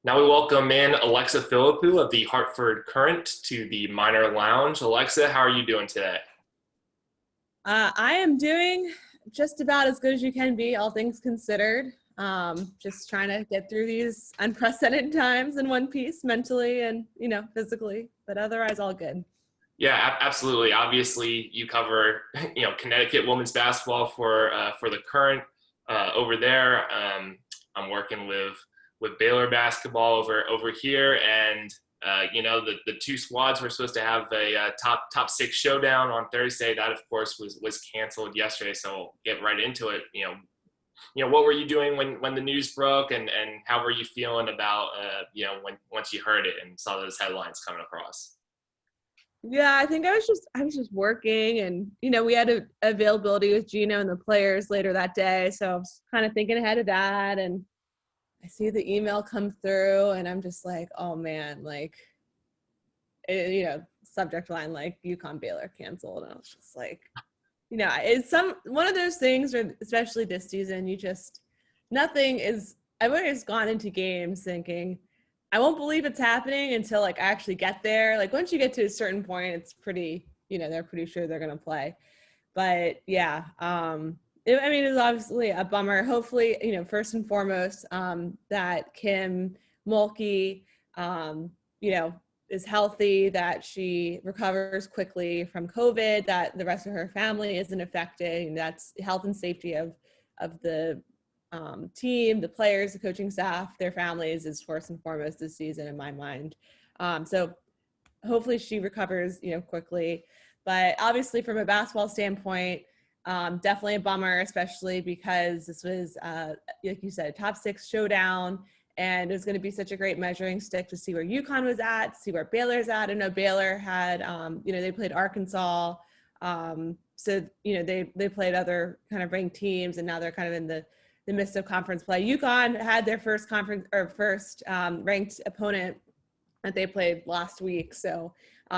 Now we welcome in Alexa Philippou of the Hartford Courant to the Minor Lounge. Alexa, how are you doing today? I am doing just about as good as you can be, all things considered. Just trying to get through these unprecedented times in one piece, mentally and physically, but otherwise all good. Yeah, absolutely. Obviously, you cover Connecticut women's basketball for the Courant over there. I'm working with Baylor basketball over here, and the two squads were supposed to have a top six showdown on Thursday. That of course was canceled yesterday. So we'll get right into it. What were you doing when the news broke, and how were you feeling about when once you heard it and saw those headlines coming across? Yeah, I think I was just working, and we had a availability with Gino and the players later that day, so I was kind of thinking ahead of that, and I see the email come through, and I'm just like, oh man, like, subject line like UConn Baylor canceled, and I was just like, it's one of those things where, especially this season, I've always gone into games thinking I won't believe it's happening until like I actually get there. Like once you get to a certain point, it's pretty, they're pretty sure they're going to play. But yeah, it was obviously a bummer. Hopefully, first and foremost, that Kim Mulkey, is healthy, that she recovers quickly from COVID, that the rest of her family isn't affected. And that's health and safety of the team, the players, the coaching staff, their families is first and foremost this season in my mind. So hopefully she recovers, quickly. But obviously from a basketball standpoint, definitely a bummer, especially because this was, like you said, a top six showdown. And it was going to be such a great measuring stick to see where UConn was at, see where Baylor's at. I know Baylor had, they played Arkansas. So, they played other kind of ranked teams, and now they're kind of in the midst of conference play. UConn had their first ranked opponent that they played last week. So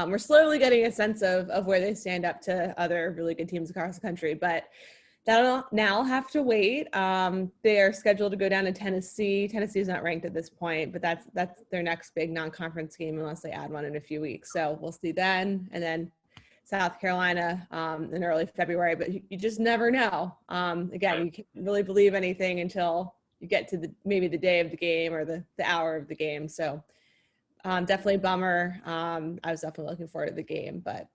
we're slowly getting a sense of where they stand up to other really good teams across the country. But that'll now have to wait. They are scheduled to go down to Tennessee. Tennessee is not ranked at this point, but that's their next big non-conference game unless they add one in a few weeks. So we'll see then. And then South Carolina in early February, but you just never know. Again, you can't really believe anything until you get to maybe the day of the game or the hour of the game. So definitely a bummer. I was definitely looking forward to the game, but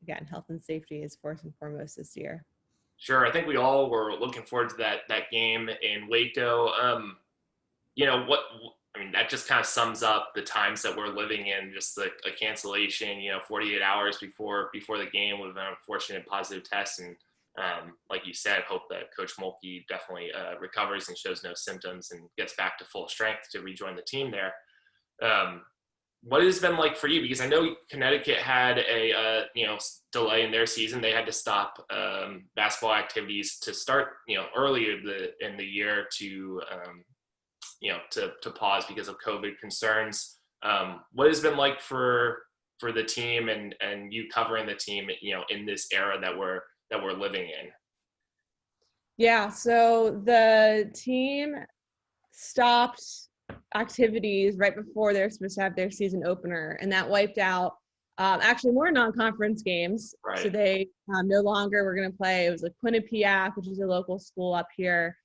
again, health and safety is first and foremost this year. Sure, I think we all were looking forward to that game in Waco. What I mean, that just kind of sums up the times that we're living in. Just like a cancellation, 48 hours before the game with an unfortunate positive test, and like you said, hope that Coach Mulkey definitely recovers and shows no symptoms and gets back to full strength to rejoin the team there. What has it been like for you? Because I know Connecticut had a delay in their season. They had to stop basketball activities to start earlier in the year to pause because of COVID concerns. What has it been like for the team and you covering the team in this era that we're living in? Yeah, so the team stopped activities right before they're supposed to have their season opener, and that wiped out actually more non-conference games. Right. So they no longer were going to play. It was like Quinnipiac, which is a local school up here.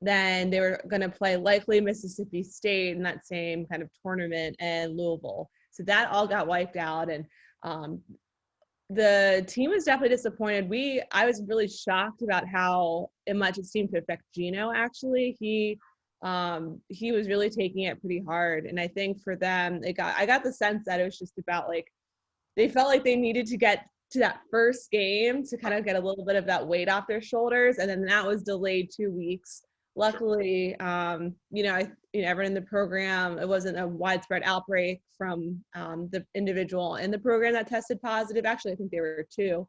Then they were going to play likely Mississippi State in that same kind of tournament, and Louisville. So that all got wiped out, and the team was definitely disappointed. I was really shocked about how much it seemed to affect Gino. Actually, he was really taking it pretty hard, and I think for them, I got the sense that it was just about like they felt like they needed to get to that first game to kind of get a little bit of that weight off their shoulders, and then that was delayed 2 weeks. Luckily, everyone in the program, it wasn't a widespread outbreak from the individual in the program that tested positive. Actually, I think there were two.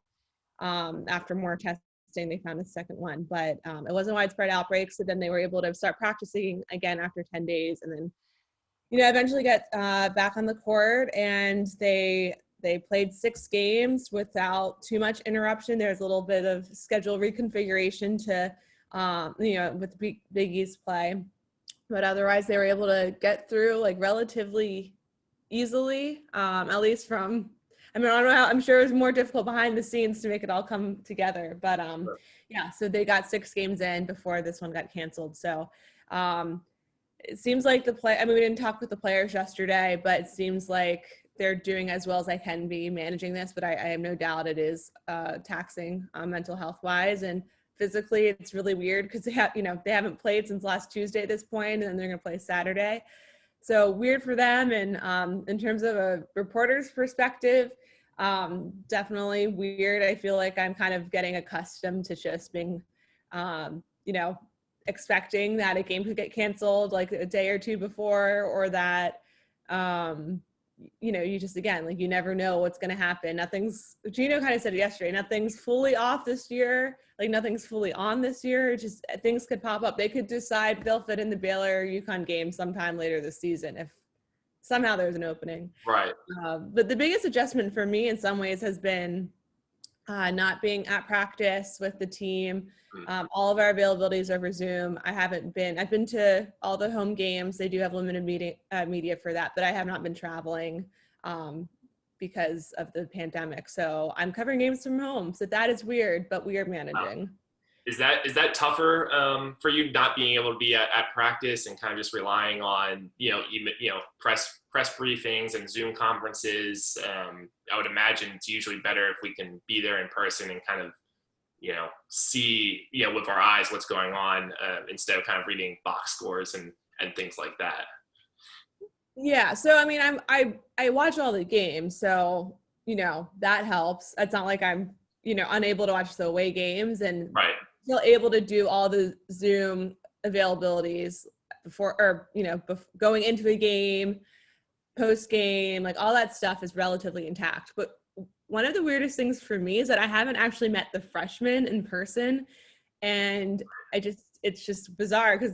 After more testing, they found a second one, but it wasn't a widespread outbreak. So then they were able to start practicing again after 10 days. And then, eventually get back on the court, and they played 6 games without too much interruption. There's a little bit of schedule reconfiguration to, with Big East play. but otherwise they were able to get through like relatively easily, at least from, I mean, I don't know how, I'm sure it was more difficult behind the scenes to make it all come together, but yeah, so they got 6 games in before this one got canceled. So it seems like I mean, we didn't talk with the players yesterday, but it seems like they're doing as well as I can be managing this, but I have no doubt it is taxing mental health wise, and physically it's really weird because they haven't played since last Tuesday at this point, and then they're going to play Saturday. So weird for them. And in terms of a reporter's perspective, definitely weird. I feel like I'm kind of getting accustomed to just being, expecting that a game could get canceled like a day or two before, or that, you just, again, like you never know what's going to happen. Gino kind of said it yesterday, nothing's fully off this year. Like nothing's fully on this year. Just things could pop up. They could decide they'll fit in the Baylor-UConn game sometime later this season if somehow there's an opening. Right. But the biggest adjustment for me in some ways has been not being at practice with the team. All of our availabilities over Zoom. I've been to all the home games. They do have limited media for that, but I have not been traveling because of the pandemic. So I'm covering games from home. So that is weird, but we are managing. Is that tougher for you not being able to be at practice and kind of just relying on press briefings and Zoom conferences? I would imagine it's usually better if we can be there in person and kind of see with our eyes what's going on instead of kind of reading box scores and things like that. Yeah, so I mean, I watch all the games, so that helps. It's not like I'm unable to watch the away games, and right. Still able to do all the Zoom availabilities before, or going into a game, post game, like all that stuff is relatively intact. But one of the weirdest things for me is that I haven't actually met the freshmen in person, and it's just bizarre because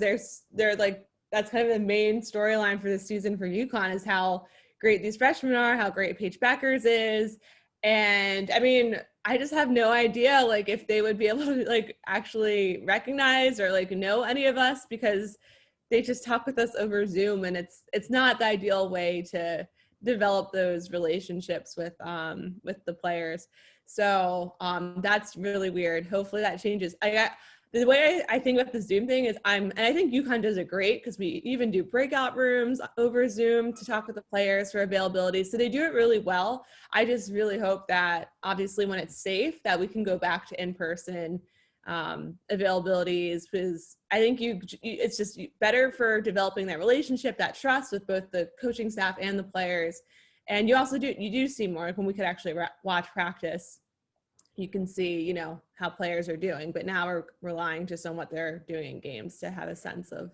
they're like, that's kind of the main storyline for this season for UConn is how great these freshmen are, how great Paige Beckers is. And I mean, I just have no idea like if they would be able to like actually recognize or like know any of us, because they just talk with us over Zoom, and it's not the ideal way to develop those relationships with the players. So that's really weird. Hopefully that changes. The way I think about the Zoom thing is and I think UConn does it great because we even do breakout rooms over Zoom to talk with the players for availability. So they do it really well. I just really hope that obviously when it's safe that we can go back to in-person availabilities, because I think it's just better for developing that relationship, that trust with both the coaching staff and the players. And you also do see more when we could actually watch practice. You can see, how players are doing, but now we're relying just on what they're doing in games to have a sense of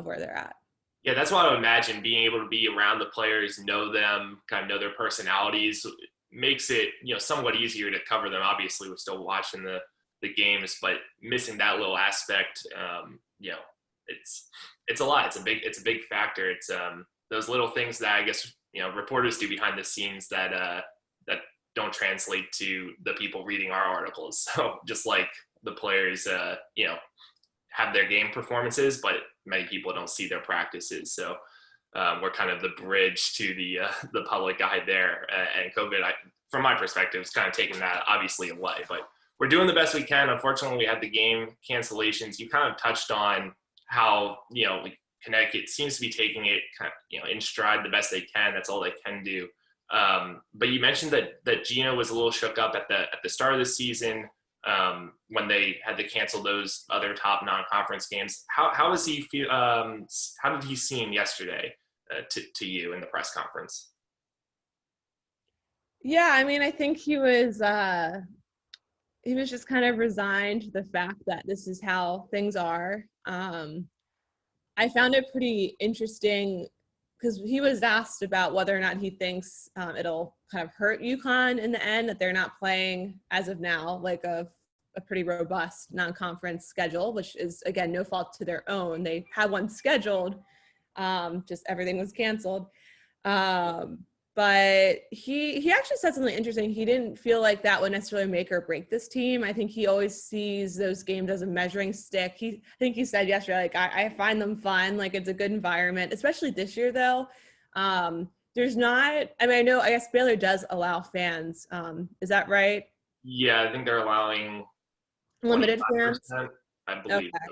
where they're at. Yeah, that's what I would imagine. Being able to be around the players, know them, kind of know their personalities, makes it, somewhat easier to cover them. Obviously, we're still watching the games, but missing that little aspect, it's a lot. It's a big factor. It's those little things that I guess reporters do behind the scenes that don't translate to the people reading our articles. So just like the players, have their game performances, but many people don't see their practices. So we're kind of the bridge to the public eye there. And COVID, from my perspective, is kind of taking that obviously away. But we're doing the best we can. Unfortunately, we had the game cancellations. You kind of touched on how Connecticut seems to be taking it kind of in stride the best they can. That's all they can do. But you mentioned that Gino was a little shook up at the start of the season when they had to cancel those other top non-conference games. How does he feel? How did he seem yesterday to you in the press conference? Yeah, I mean, I think he was just kind of resigned to the fact that this is how things are. I found it pretty interesting because he was asked about whether or not he thinks it'll kind of hurt UConn in the end, that they're not playing as of now like a pretty robust non-conference schedule, which is, again, no fault to their own. They had one scheduled, just everything was canceled. but he actually said something interesting. He didn't feel like that would necessarily make or break this team. I think he always sees those games as a measuring stick. I think he said yesterday, like, I find them fun. Like, it's a good environment, especially this year, though. There's not, I mean, I guess Baylor does allow fans. Is that right? Yeah, I think they're allowing Limited fans? 25%, I believe. Okay.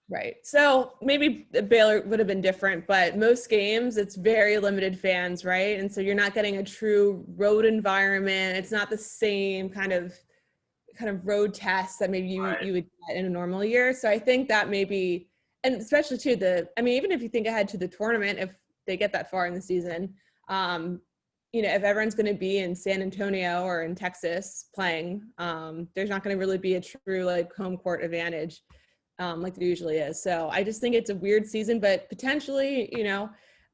Right. So maybe Baylor would have been different, but most games it's very limited fans, right? And so you're not getting a true road environment. It's not the same kind of road test that maybe you Right. you would get in a normal year. So I think that maybe, and especially too even if you think ahead to the tournament, if they get that far in the season, if everyone's going to be in San Antonio or in Texas playing, there's not going to really be a true like home court advantage like there usually is. So I just think it's a weird season, but potentially,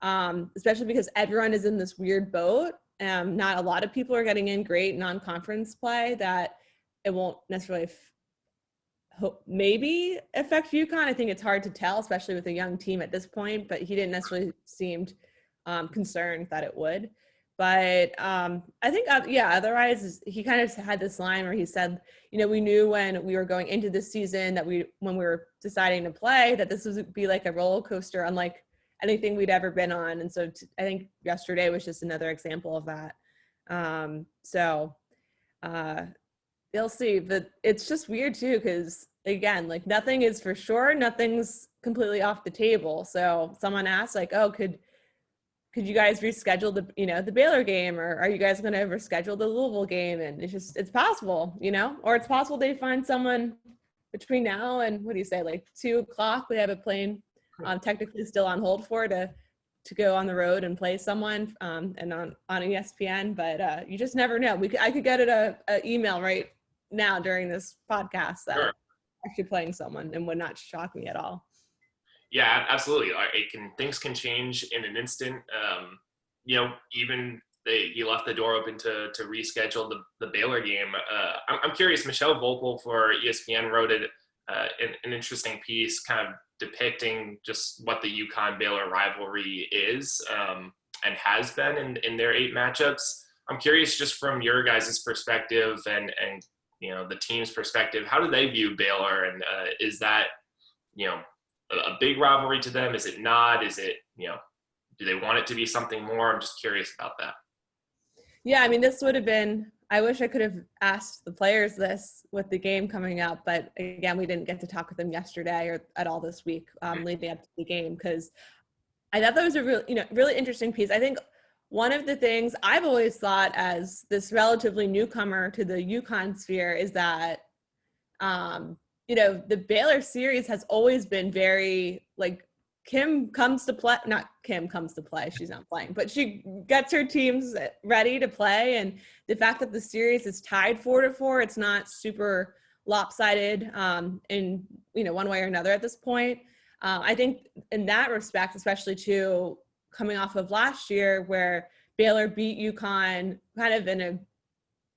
especially because everyone is in this weird boat. Not a lot of people are getting in great non-conference play, that it won't necessarily maybe affect UConn. I think it's hard to tell, especially with a young team at this point, but he didn't necessarily seemed concerned that it would. But I think, otherwise he kind of had this line where he said, we knew when we were going into this season that when we were deciding to play, that this would be like a roller coaster, unlike anything we'd ever been on. And so I think yesterday was just another example of that. You'll see, but it's just weird too, because again, like nothing is for sure, nothing's completely off the table. So someone asked like, oh, could you guys reschedule the Baylor game, or are you guys going to ever schedule the Louisville game? And it's possible, or it's possible they find someone between now and what do you say, like 2:00, they have a plane technically still on hold to go on the road and play someone and on ESPN, but you just never know. I could get a email right now during this podcast that Sure. actually playing someone, and would not shock me at all. Yeah, absolutely. Things can change in an instant. Even he left the door open to reschedule the Baylor game. I'm curious. Michelle Volkel for ESPN wrote an interesting piece, kind of depicting just what the UConn Baylor rivalry is and has been in their 8 matchups. I'm curious, just from your guys' perspective and the team's perspective, how do they view Baylor, and is that a big rivalry to them? Is it not? Is it, do they want it to be something more? I'm just curious about that. Yeah, I mean, this would have been, I wish I could have asked the players this with the game coming up, but again, we didn't get to talk with them yesterday or at all this week leading up to the game, because I thought that was a really interesting piece. I think one of the things I've always thought as this relatively newcomer to the UConn sphere is that the Baylor series has always been very like Kim comes to play, not Kim comes to play, she's not playing, but she gets her teams ready to play. And the fact that the series is tied 4-4, it's not super lopsided in, one way or another at this point. I think in that respect, especially too, coming off of last year where Baylor beat UConn kind of in a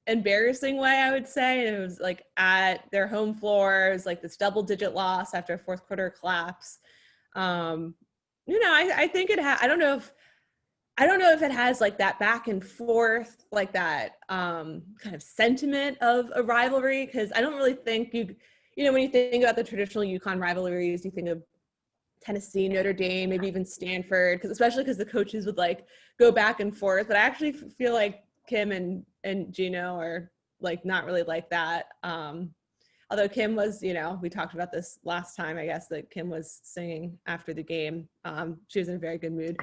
embarrassing way, I would say. It was like at their home floor, it was like this double-digit loss after a fourth quarter collapse. I think I don't know if it has like that back and forth, like that kind of sentiment of a rivalry, because I don't really think when you think about the traditional UConn rivalries, you think of Tennessee, Notre Dame, maybe even Stanford, especially because the coaches would like go back and forth. But I actually feel like Kim and Gino are like not really like that. Although Kim was, we talked about this last time, I guess, that Kim was singing after the game. She was in a very good mood.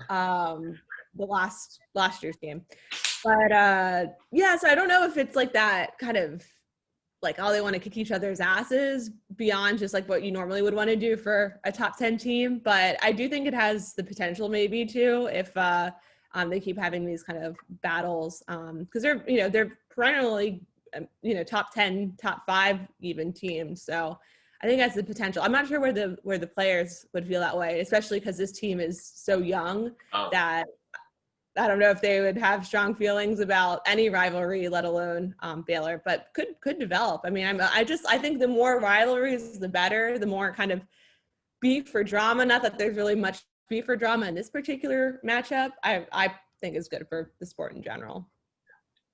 The last year's game. But so I don't know if it's like that kind of like, oh, they want to kick each other's asses beyond just like what you normally would want to do for a top 10 team. But I do think it has the potential maybe too, if they keep having these kind of battles, because they're perennially top 10, top 5 even teams. So I think that's the potential. I'm not sure where the players would feel that way, especially because this team is so young that I don't know if they would have strong feelings about any rivalry, let alone Baylor, but could develop. I mean, I think the more rivalries, the better, the more kind of beef or drama. Not that there's really much beef or drama in this particular matchup. I think is good for the sport in general.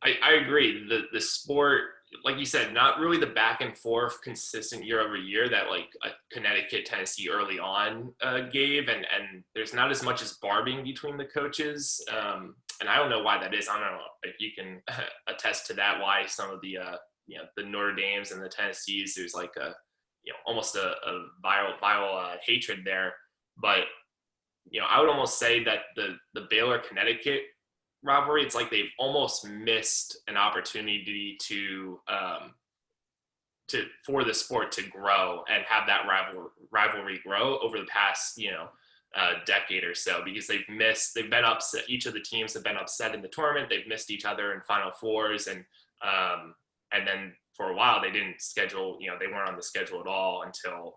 I agree. The sport, like you said, not really the back and forth consistent year over year that like a Connecticut, Tennessee early on gave, and there's not as much as barbing between the coaches. And I don't know why that is. I don't know if you can attest to that. Why some of the the Notre Dames and the Tennessees, there's like a almost a viral hatred there. But I would almost say that the Baylor Connecticut rivalry, it's like they've almost missed an opportunity to for the sport to grow and have that rivalry grow over the past decade or so, because they've been upset. Each of the teams have been upset in the tournament. They've missed each other in Final Fours, and then for a while they didn't schedule. They weren't on the schedule at all until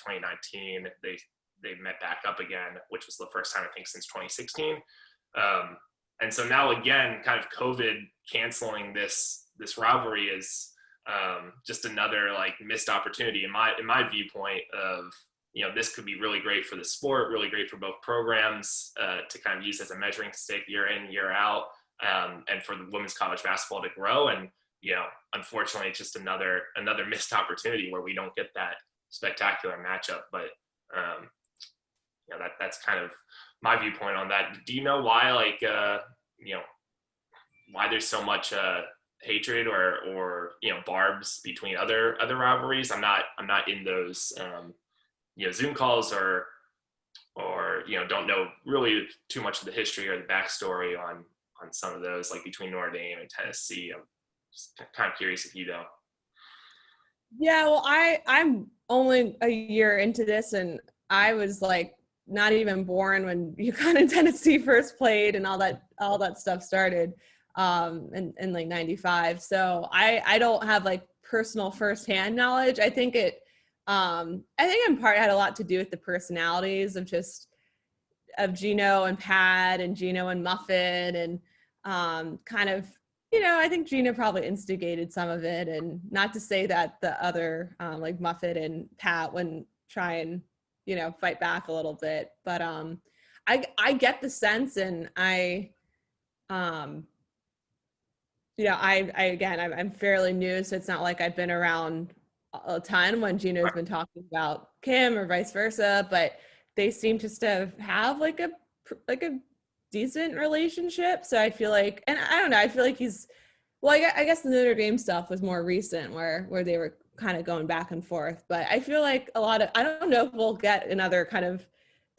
2019. They met back up again, which was the first time I think since 2016. And so now again, kind of COVID canceling this rivalry is just another like missed opportunity in my viewpoint of this could be really great for the sport, really great for both programs to kind of use as a measuring stick year in, year out, and for the women's college basketball to grow. And unfortunately, it's just another missed opportunity where we don't get that spectacular matchup. But that's kind of my viewpoint on that. Do you know why, like, why there's so much hatred or barbs between other rivalries? I'm not in those Zoom calls or don't know really too much of the history or the backstory on some of those, like between Notre Dame and Tennessee. I'm just kind of curious if you know. Yeah, well, I'm only a year into this, and I was like not even born when UConn and Tennessee first played and all that stuff started in like 95. So I don't have like personal firsthand knowledge. I think in part it had a lot to do with the personalities of Gino and Pat and Gino and Muffin, and kind of, I think Gino probably instigated some of it, and not to say that the other like Muffin and Pat wouldn't try and fight back a little bit, but I get the sense, and I'm fairly new, so it's not like I've been around a ton when Gino's been talking about Kim or vice versa, but they seem just to have like a decent relationship. So I feel like, and I don't know, I feel like I guess the Notre Dame stuff was more recent where they were kind of going back and forth, but I feel like I don't know if we'll get another kind of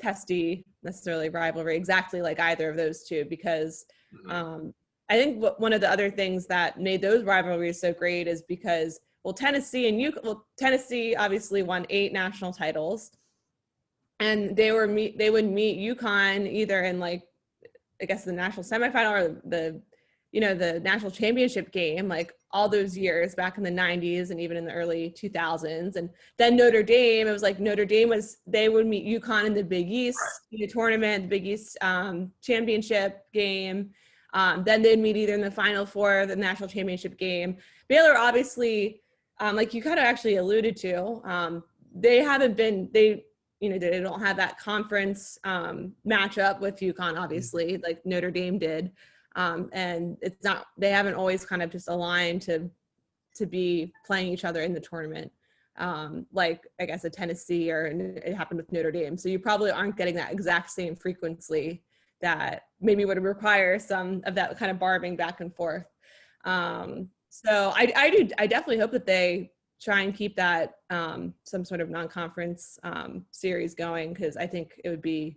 testy necessarily rivalry exactly like either of those two, because I think one of the other things that made those rivalries so great is because Tennessee obviously won 8 national titles, and they would meet UConn either in like, I guess, the national semifinal or the national championship game, like all those years back in the 90s and even in the early 2000s. And then Notre Dame, it was like they would meet UConn in the Big East tournament, the Big East championship game. Then they'd meet either in the Final Four or the national championship game. Baylor, obviously, like you kind of actually alluded to, they don't have that conference matchup with UConn, obviously, like Notre Dame did. And they haven't always kind of just aligned to be playing each other in the tournament. Like I guess a Tennessee, or it happened with Notre Dame. So you probably aren't getting that exact same frequency that maybe would require some of that kind of barbing back and forth. So I definitely hope that they try and keep that some sort of non-conference series going, because I think it would be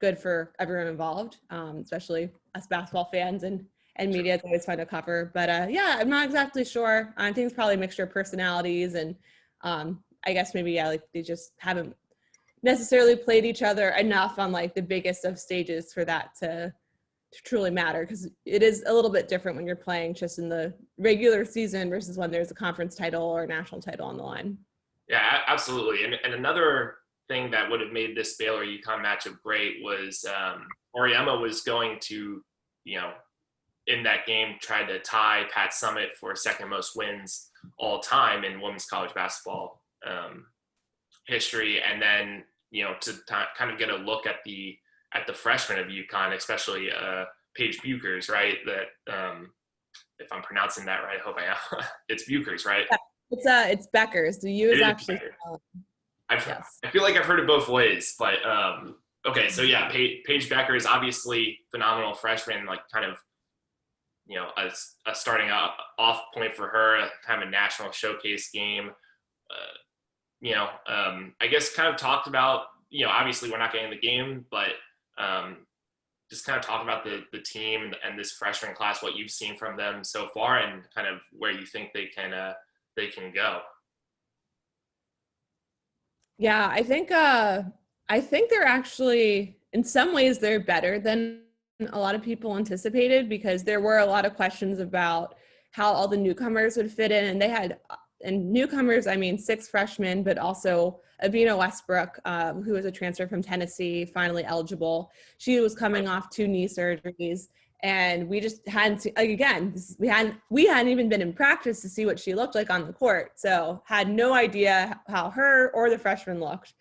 good for everyone involved, especially us basketball fans and media. It's always fun to cover. But I'm not exactly sure. I think it's probably a mixture of personalities, and I guess maybe like they just haven't necessarily played each other enough on like the biggest of stages for that to truly matter, because it is a little bit different when you're playing just in the regular season versus when there's a conference title or a national title on the line. Yeah, absolutely. And another thing that would have made this Baylor-UConn matchup great was Auriemma was going to, in that game, try to tie Pat Summitt for second most wins all time in women's college basketball history. And then, to kind of get a look at the freshmen of UConn, especially Paige Buchers, right? That if I'm pronouncing that right, I hope I am. It's Buchers, right? It's Becker's. The U It is is actually Becker. yes. I feel like I've heard it boff ways, but okay. So yeah, Paige Becker is obviously phenomenal freshman, like kind of a starting off point for her, kind of a national showcase game. I guess kind of talked about, obviously we're not getting the game, but just kind of talk about the team and this freshman class, what you've seen from them so far, and kind of where you think they can go. Yeah, I think they're actually in some ways they're better than a lot of people anticipated because there were a lot of questions about how all the newcomers would fit in, and they had and newcomers, I mean 6 freshmen, but also Avina Westbrook, who was a transfer from Tennessee, finally eligible. She was coming off 2 knee surgeries, and we just hadn't seen, like, again, we hadn't even been in practice to see what she looked like on the court, so had no idea how her or the freshmen looked.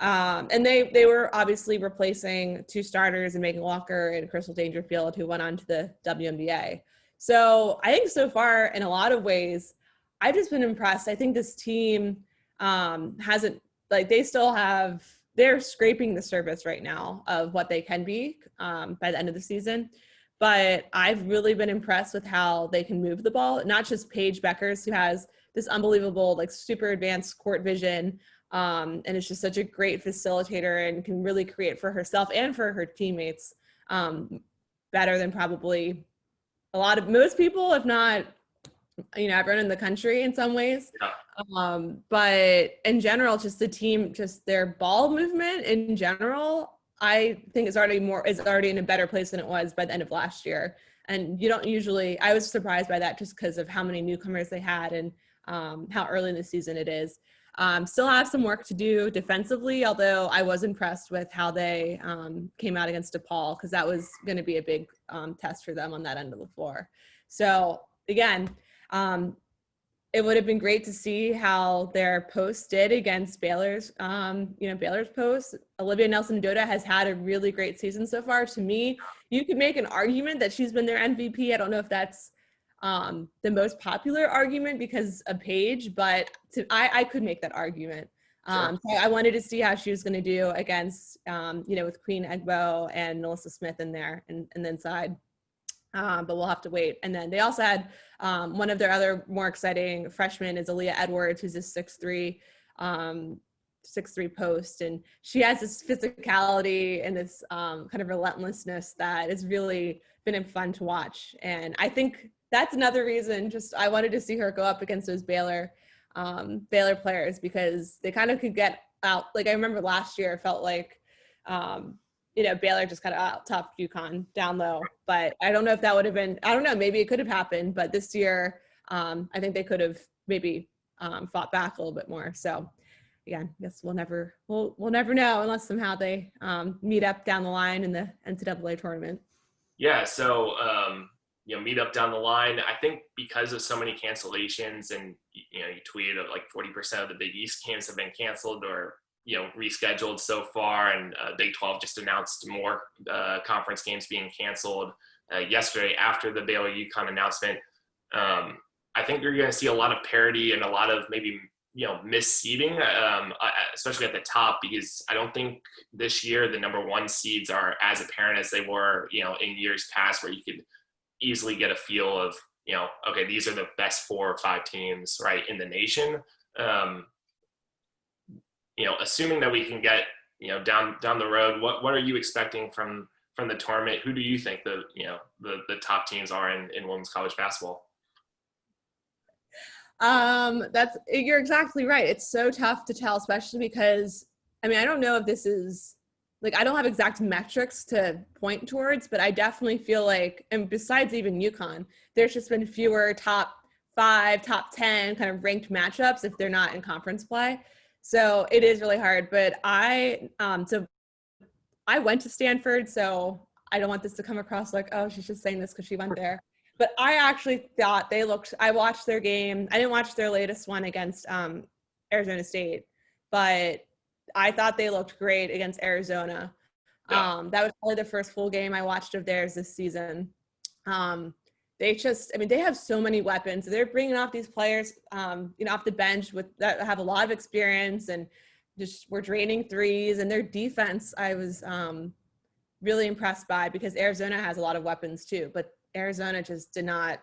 And they were obviously replacing 2 starters and Megan Walker and Crystal Dangerfield, who went on to the WNBA. So I think so far, in a lot of ways, I've just been impressed. I think this team hasn't, like, they're scraping the surface right now of what they can be by the end of the season. But I've really been impressed with how they can move the ball, not just Paige Beckers, who has this unbelievable, like, super advanced court vision. And it's just such a great facilitator and can really create for herself and for her teammates better than probably most people, if not, everyone in the country in some ways. Yeah. But in general, just the team, just their ball movement in general, I think is already in a better place than it was by the end of last year. And I was surprised by that just because of how many newcomers they had and how early in the season it is. Still have some work to do defensively, although I was impressed with how they came out against DePaul, because that was going to be a big test for them on that end of the floor. So again, it would have been great to see how their post did against Baylor's post. Olivia Nelson-Ododa has had a really great season so far. To me, you could make an argument that she's been their MVP. I don't know if that's the most popular argument because of Paige, but I could make that argument. Sure. So I wanted to see how she was going to do against, with Queen Egbo and Melissa Smith in there and inside. But we'll have to wait. And then they also had one of their other more exciting freshmen is Aaliyah Edwards, who's a 6'3", 6'3" post, and she has this physicality and this kind of relentlessness that has really been fun to watch. And I think that's another reason just I wanted to see her go up against those Baylor players, because they kind of could get out. Like, I remember last year, it felt like Baylor just kind of out-topped UConn down low, but I don't know if that would have been, I don't know, maybe it could have happened, but this year, I think they could have maybe fought back a little bit more. So again, I guess we'll never know unless somehow they meet up down the line in the NCAA tournament. Yeah. So, meet up down the line. I think because of so many cancellations, and you tweeted that like 40% of the Big East games have been canceled or rescheduled so far, and Big 12 just announced more conference games being canceled yesterday after the Baylor-UConn announcement. I think you're going to see a lot of parity and a lot of maybe misseeding, especially at the top, because I don't think this year the number 1 seeds are as apparent as they were in years past, where you could easily get a feel of okay, these are the best 4 or 5 teams right in the nation. Assuming that we can get, down the road, what are you expecting from the tournament? Who do you think the top teams are in women's college basketball? You're exactly right. It's so tough to tell, especially because, I don't know if this is, like, I don't have exact metrics to point towards, but I definitely feel like, and besides even UConn, there's just been fewer top 5, top 10 kind of ranked matchups if they're not in conference play. So it is really hard, but I went to Stanford, so I don't want this to come across like, oh, she's just saying this because she went there. But I actually thought I watched their game. I didn't watch their latest one against Arizona State, but I thought they looked great against Arizona. Yeah. That was probably the first full game I watched of theirs this season. They just, I mean, they have so many weapons. They're bringing off these players, off the bench with that have a lot of experience and just were draining threes. And their defense, I was really impressed by, because Arizona has a lot of weapons too, but Arizona just did not,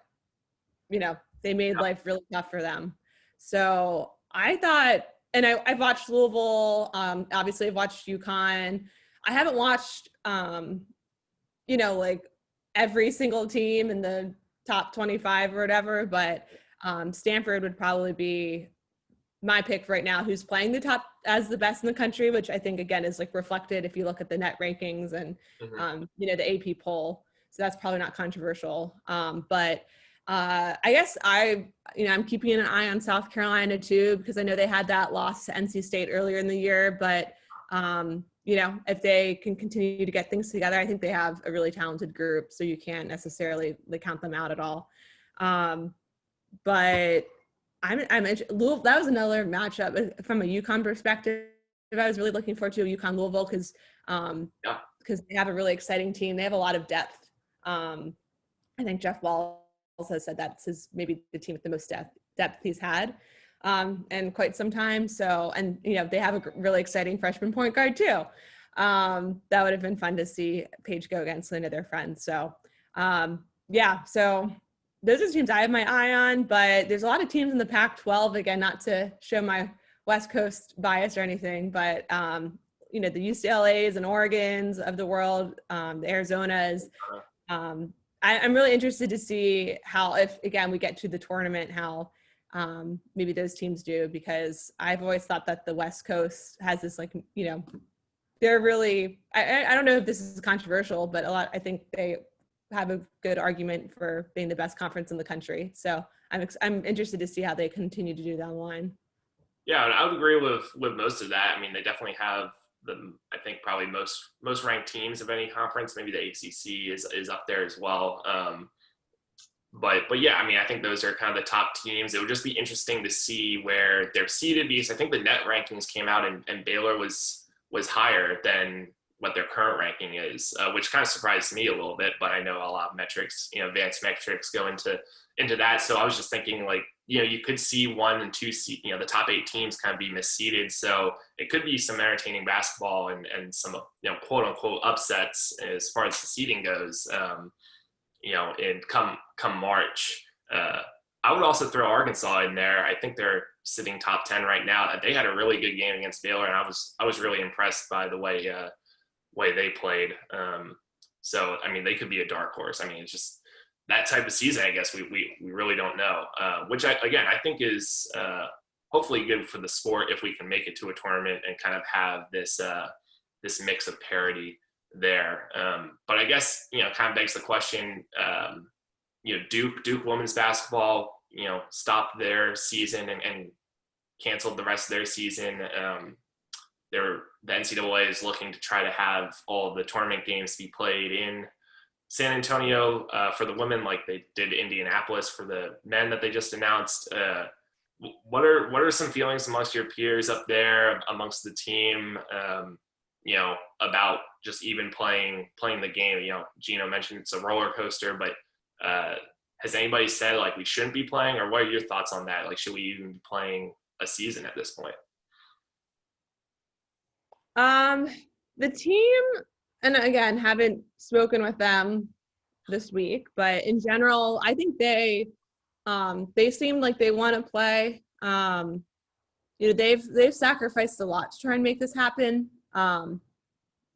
they made life really tough for them. So I thought, and I've watched Louisville. Obviously, I've watched UConn. I haven't watched, like every single team in the top 25 or whatever, but Stanford would probably be my pick right now, who's playing the top as the best in the country, which I think, again, is like reflected if you look at the net rankings and, the AP poll. So that's probably not controversial. But I guess I'm keeping an eye on South Carolina too, because I know they had that loss to NC State earlier in the year, but if they can continue to get things together, I think they have a really talented group. So you can't necessarily count them out at all. But Louisville, that was another matchup from a UConn perspective. I was really looking forward to a UConn Louisville because they have a really exciting team. They have a lot of depth. I think Jeff Walls has said that's maybe the team with the most depth he's had in quite some time. So, and they have a really exciting freshman point guard too. That would have been fun to see Paige go against one of their friends. So, so those are teams I have my eye on, but there's a lot of teams in the Pac-12, again, not to show my West Coast bias or anything, but, the UCLAs and Oregons of the world, the Arizonas. I'm really interested to see how, if, again, we get to the tournament, how maybe those teams do, because I've always thought that the West Coast has this, they're really, I don't know if this is controversial, but I think they have a good argument for being the best conference in the country. So I'm interested to see how they continue to do down the line. Yeah, and I would agree with most of that. I mean, they definitely have I think probably most ranked teams of any conference. Maybe the ACC is up there as well. But yeah, I mean, I think those are kind of the top teams. It would just be interesting to see where they're seated, because I think the net rankings came out and Baylor was higher than what their current ranking is, which kind of surprised me a little bit, but I know a lot of metrics, advanced metrics go into that. So I was just thinking, you could see 1 and 2 seed, the top 8 teams kind of be misseeded. So it could be some entertaining basketball and some, quote unquote upsets as far as the seeding goes, in come March. I would also throw Arkansas in there. I think they're sitting top 10 right now. They had a really good game against Baylor, and I was really impressed by the way they played. So, I mean, they could be a dark horse. I mean, it's just that type of season, I guess we really don't know, which I think is hopefully good for the sport if we can make it to a tournament and kind of have this mix of parity there. But I guess, kind of begs the question, Duke women's basketball, stopped their season and canceled the rest of their season. The NCAA is looking to try to have all the tournament games be played in San Antonio for the women, like they did Indianapolis for the men that they just announced. What are some feelings amongst your peers up there, amongst the team, about just even playing the game? Gino mentioned it's a roller coaster, but has anybody said we shouldn't be playing, or what are your thoughts on that? Should we even be playing a season at this point? The team, and again, haven't spoken with them this week, but in general, I think they seem like they want to play. They've sacrificed a lot to try and make this happen.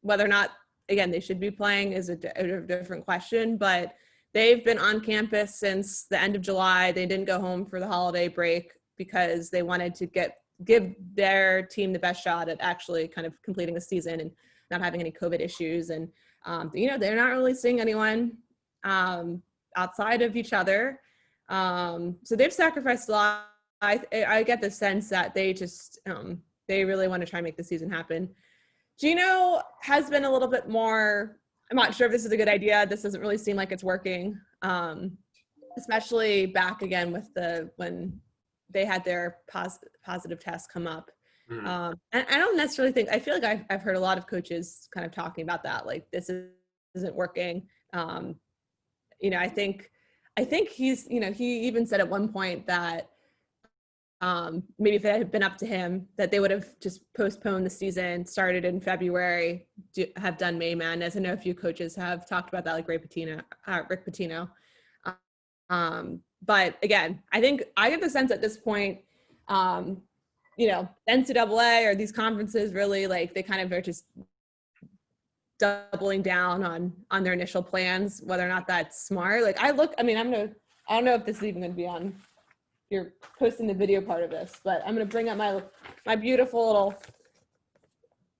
Whether or not, again, they should be playing is a different question, but they've been on campus since the end of July. They didn't go home for the holiday break because they wanted to give their team the best shot at actually kind of completing the season and not having any COVID issues. And, they're not really seeing anyone outside of each other. So they've sacrificed a lot. I get the sense that they just, they really want to try and make the season happen. Gino has been a little bit more, I'm not sure if this is a good idea. This doesn't really seem like it's working, especially back again with when they had their positive tests come up. Mhm. And I don't necessarily think, I feel like I've heard a lot of coaches kind of talking about that, like isn't working. Um, I think he's, he even said at one point that maybe if it had been up to him, that they would have just postponed the season, started in February, have done May Madness. I know a few coaches have talked about that, like Rick Pitino. But again, I think I get the sense at this point, NCAA or these conferences really like they kind of are just doubling down on their initial plans, whether or not that's smart. Like I don't know if this is even gonna be on, you're posting the video part of this, but I'm gonna bring up my beautiful little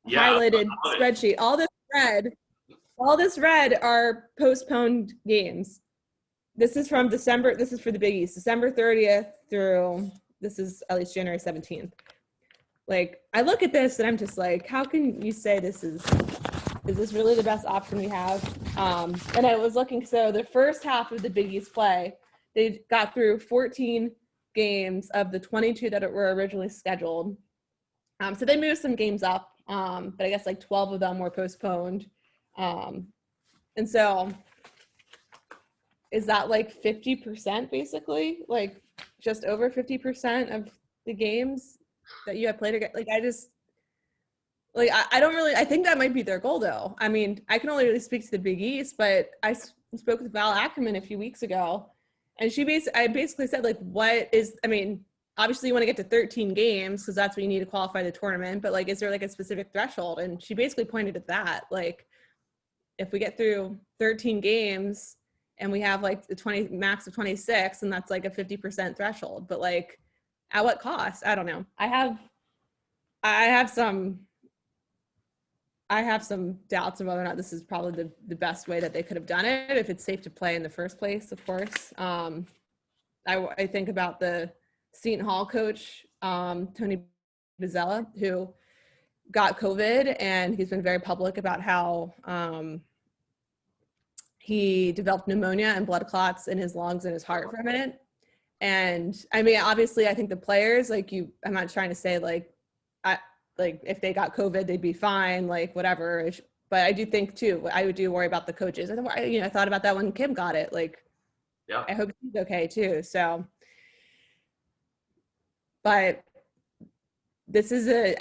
Yeah, highlighted I love it. spreadsheet. All this red are postponed games. This is from December, this is for the Big East, December 30th through, this is at least January 17th. Like I look at this and I'm just like, how can you say this is this really the best option we have? And I was looking, so the first half of the Big East play, they got through 14 games of the 22 that were originally scheduled. So they moved some games up, but I guess like 12 of them were postponed. And so is that like 50% basically? Like just over 50% of the games that you have played against? Like I don't really, I think that might be their goal though. I mean, I can only really speak to the Big East, but I spoke with Val Ackerman a few weeks ago and I basically said like, obviously you want to get to 13 games because that's what you need to qualify the tournament, but like, is there like a specific threshold? And she basically pointed at that. Like if we get through 13 games and we have like the 20 max of 26 and that's like a 50% threshold, but like at what cost? I don't know. I have some doubts of whether or not this is probably the best way that they could have done it, if it's safe to play in the first place, of course. I think about the Seton Hall coach, Tony Bozzella, who got COVID, and he's been very public about how he developed pneumonia and blood clots in his lungs and his heart for a minute. And I mean, obviously, I think the players, I'm not trying to say if they got COVID, they'd be fine, like whatever. But I do think too, I do worry about the coaches. I thought about that when Kim got it. Like, Yeah. I hope she's okay too. So, but I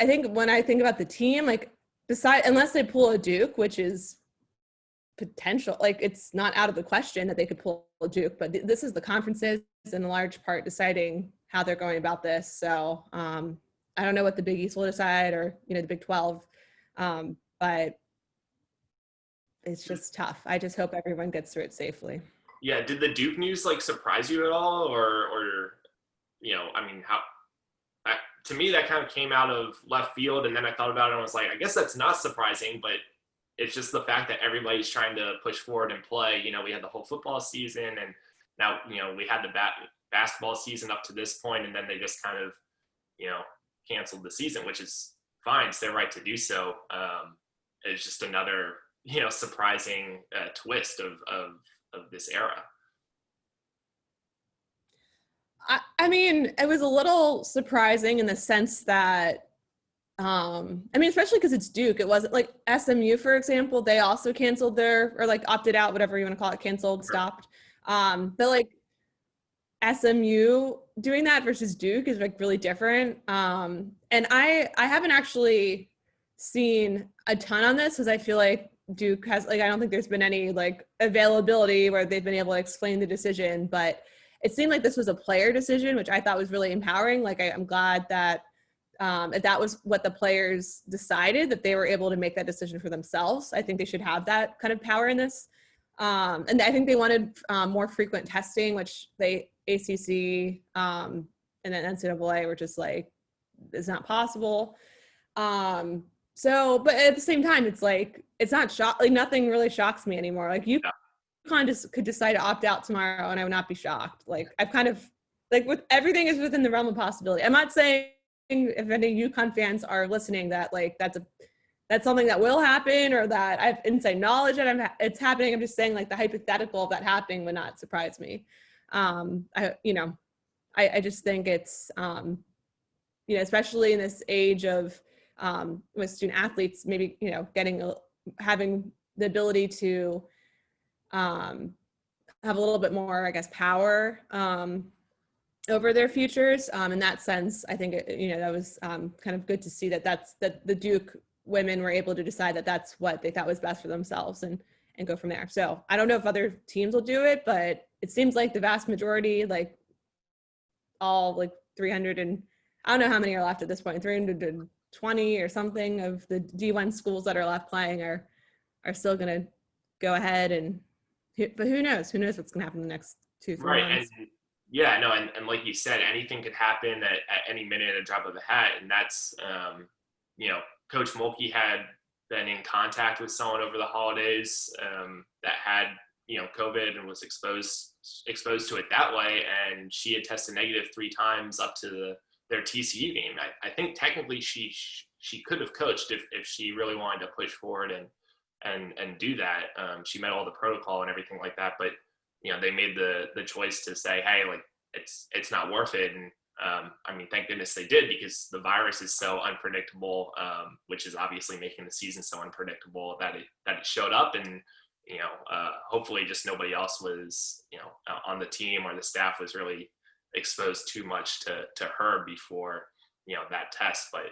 think when I think about the team, like unless they pull a Duke, which is potential, like it's not out of the question that they could pull a Duke, but this is the conferences in large part deciding how they're going about this. So I don't know what the Big East will decide, or the Big 12, but it's just tough. I just hope everyone gets through it safely. Yeah. Did the Duke news like surprise you at all, or I mean, to me that kind of came out of left field, and then I thought about it and I was like, I guess that's not surprising, but it's just the fact that everybody's trying to push forward and play. We had the whole football season, and now we had the basketball season up to this point, and then they just kind of canceled the season, which is fine. It's their right to do so. It's just another surprising twist of this era. I mean, it was a little surprising in the sense that especially because it's Duke. It wasn't like SMU, for example. They also canceled or like opted out, whatever you want to call it, canceled, stopped. But like SMU doing that versus Duke is like really different. And I haven't actually seen a ton on this because I feel like Duke has I don't think there's been any like availability where they've been able to explain the decision, but it seemed like this was a player decision, which I thought was really empowering. Like I'm glad that if that was what the players decided, that they were able to make that decision for themselves. I think they should have that kind of power in this. And I think they wanted more frequent testing, which ACC and then NCAA were just like, it's not possible. But at the same time, it's like, it's not nothing really shocks me anymore. Like UConn just could decide to opt out tomorrow and I would not be shocked. Like I've kind of with everything is within the realm of possibility. I'm not saying if any UConn fans are listening that like that's something that will happen or that I have inside knowledge that it's happening. I'm just saying like the hypothetical of that happening would not surprise me. I just think it's especially in this age of with student athletes, maybe, having the ability to have a little bit more, I guess, power over their futures. In that sense, I think, that was kind of good to see that the Duke women were able to decide that that's what they thought was best for themselves and go from there. So I don't know if other teams will do it, but it seems like the vast majority, like all like 300 and I don't know how many are left at this point, 320 or something of the D1 schools that are left playing are still going to go ahead but who knows? Who knows what's going to happen in the next 2-3 Right. months? And yeah, no, and like you said, anything could happen at any minute at a drop of a hat. And that's, Coach Mulkey had been in contact with someone over the holidays that had, COVID and was exposed to it that way. And she had tested negative 3 times up to their TCU game. I think technically she could have coached if she really wanted to push forward and do that. She met all the protocol and everything like that, but they made the choice to say, hey, like it's not worth it. And thank goodness they did, because the virus is so unpredictable, which is obviously making the season so unpredictable that it showed up. And hopefully just nobody else was on the team or the staff was really exposed too much to her before that test. But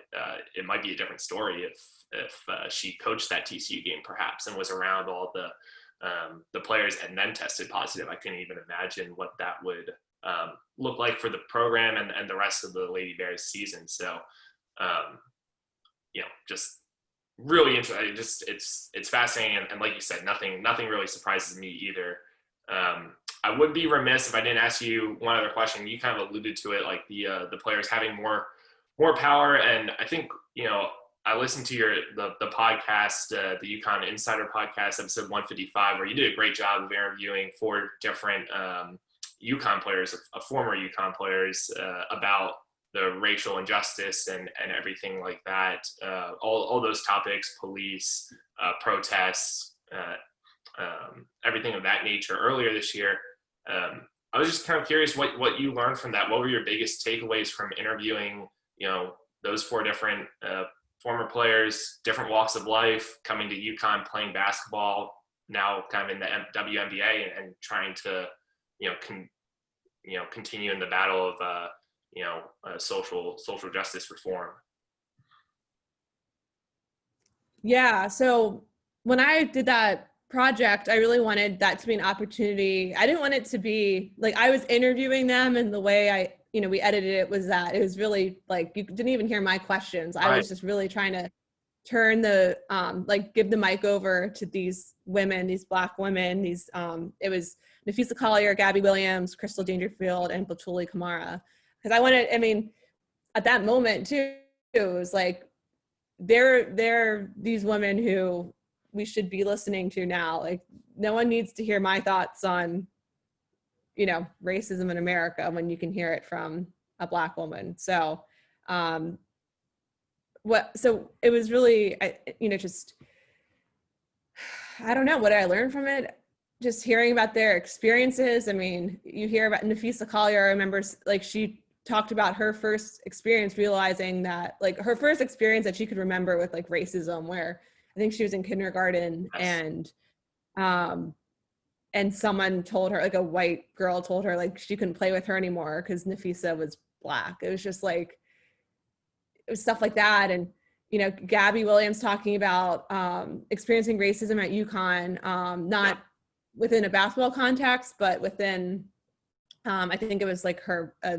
it might be a different story if she coached that TCU game perhaps and was around all the players and then tested positive. I couldn't even imagine what that would look like for the program and the rest of the Lady Bears season. So, just really interesting. It's fascinating. And like you said, nothing really surprises me either. I would be remiss if I didn't ask you one other question. You kind of alluded to it, like the players having more power. And I think, I listened to the podcast, the UConn Insider podcast, episode 155, where you did a great job of interviewing 4 different UConn players, former UConn players, about the racial injustice and everything like that. All those topics, police, protests, everything of that nature earlier this year. I was just kind of curious what you learned from that. What were your biggest takeaways from interviewing, those 4 different former players, different walks of life, coming to UConn, playing basketball, now kind of in the WNBA and trying to, continue in the battle of, social justice reform? Yeah. So when I did that project, I really wanted that to be an opportunity. I didn't want it to be like I was interviewing them, and the way we edited it was that it was really like you didn't even hear my questions. I was just really trying to turn give the mic over to these women, these Black women, it was Nafisa Collier, Gabby Williams, Crystal Dangerfield, and Batuli Kamara. Because at that moment too, it was like, they're these women who we should be listening to now. Like, no one needs to hear my thoughts on, racism in America when you can hear it from a Black woman. So, so it was really, I don't know, what did I learn from it? Just hearing about their experiences. You hear about Nafisa Collier. I remember she talked about her first experience, realizing that her first experience that she could remember with racism, where I think she was in kindergarten. Yes. And someone told her, a white girl told her she couldn't play with her anymore because Nafisa was Black. It was just it was stuff like that. And Gabby Williams talking about experiencing racism at UConn, not within a basketball context, but within I think it was her a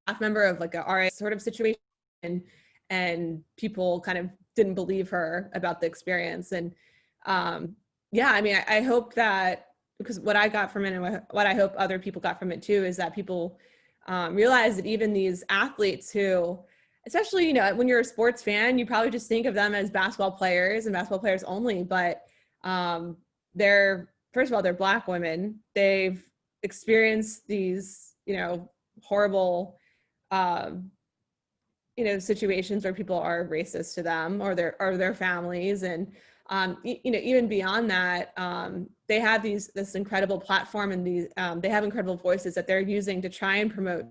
staff member of a RA sort of situation, and people kind of didn't believe her about the experience. And I hope that, because what I got from it and what I hope other people got from it too, is that people realize that even these athletes who, especially, when you're a sports fan, you probably just think of them as basketball players and basketball players only, but they're, first of all, they're Black women. They've experienced these, horrible, situations where people are racist to them or their families. And, even beyond that, they have this incredible platform, and they have incredible voices that they're using to try and promote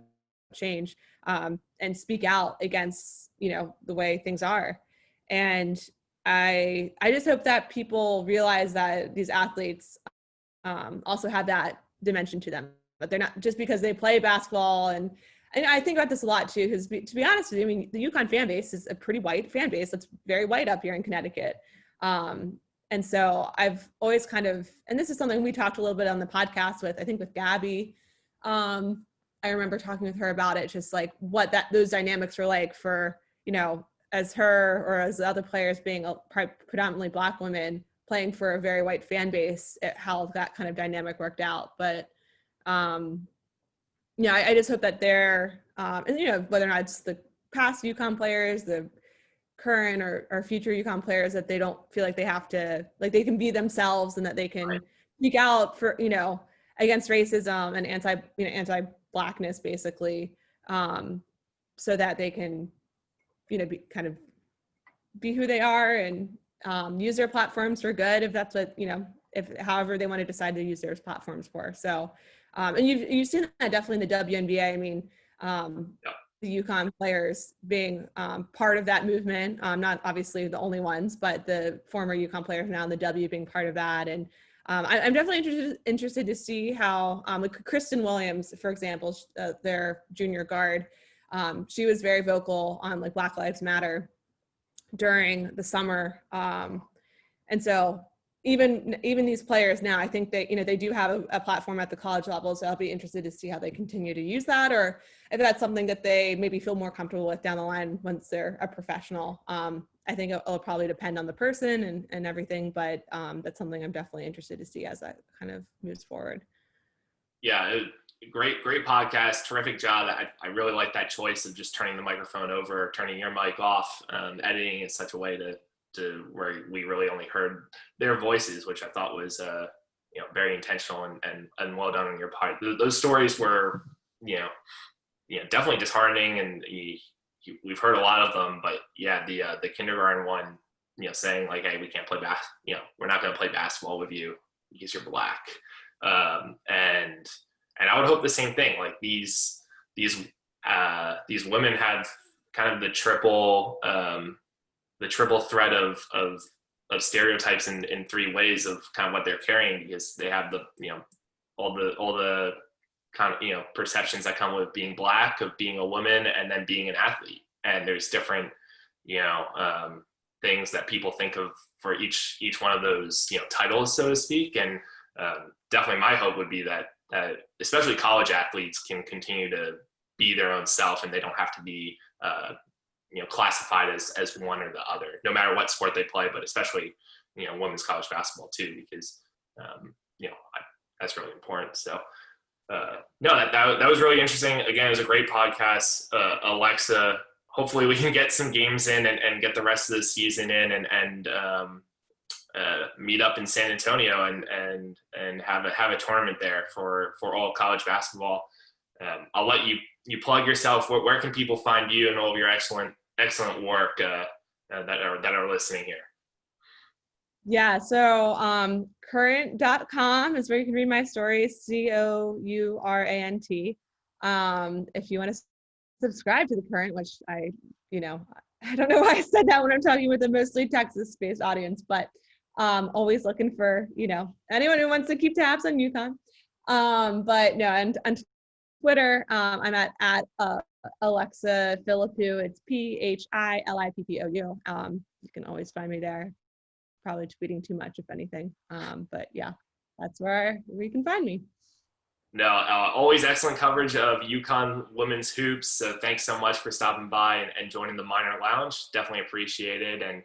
change and speak out against, the way things are. And I just hope that people realize that these athletes also have that dimension to them, but they're not just because they play basketball. And I think about this a lot too, because to be honest with you, I mean, the UConn fan base is a pretty white fan base. That's very white up here in Connecticut. And so I've always and this is something we talked a little bit on the podcast with, I think with Gabby. I remember talking with her about it, just like what those dynamics were like for, as her or as the other players being predominantly Black women playing for a very white fan base, how that kind of dynamic worked out. But I just hope that they're, and whether or not it's the past UConn players, the current or future UConn players, that they don't feel like they have to, like they can be themselves and that they can speak out for, against racism and anti-Blackness basically, so that they can, be who they are and use their platforms for good, if that's what, if however they want to decide to use their platforms for. So, and you've seen that definitely in the WNBA. I mean, the UConn players being part of that movement, not obviously the only ones, but the former UConn players now in the W being part of that. And I'm definitely interested to see how, like Kristen Williams, for example, their junior guard, she was very vocal on like Black Lives Matter during the summer. And so even these players now, I think that, they do have a platform at the college level. So I'll be interested to see how they continue to use that, or if that's something that they maybe feel more comfortable with down the line once they're a professional. I think it'll probably depend on the person and everything, but that's something I'm definitely interested to see as that kind of moves forward. Yeah, great podcast, terrific job. I really like that choice of just turning the microphone over, turning your mic off, editing in such a way to where we really only heard their voices, which I thought was very intentional and well done on your part. Those stories were definitely disheartening, and we've heard a lot of them, but yeah, the kindergarten one, saying like, hey, we can't play we're not going to play basketball with you because you're Black. And I would hope the same thing. Like these women have kind of the triple threat of stereotypes in three ways of kind of what they're carrying, because they have the all the kind of perceptions that come with being Black, of being a woman, and then being an athlete. And there's different things that people think of for each one of those titles, so to speak. And definitely my hope would be that especially college athletes can continue to be their own self, and they don't have to be classified as one or the other, no matter what sport they play, but especially women's college basketball too, because that's really important. So no, that was really interesting. Again, it was a great podcast. Alexa, hopefully we can get some games in and get the rest of the season in and meet up in San Antonio and have a tournament there for all college basketball. I'll let you plug yourself. Where can people find you and all of your excellent work that are listening here? Yeah, so current.com is where you can read my stories, COURANT. If you want to subscribe to the Current, which I don't know why I said that when I'm talking with a mostly Texas-based audience, but always looking for, anyone who wants to keep tabs on UConn. But no, and on Twitter, I'm at Alexa Philippou. It's PHILIPPOU. You can always find me there. Probably tweeting too much, if anything. But yeah, that's where you can find me. No, always excellent coverage of UConn women's hoops. So thanks so much for stopping by and joining the Minor Lounge. Definitely appreciate it. And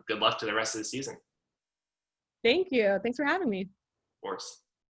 good luck to the rest of the season. Thank you. Thanks for having me. Of course.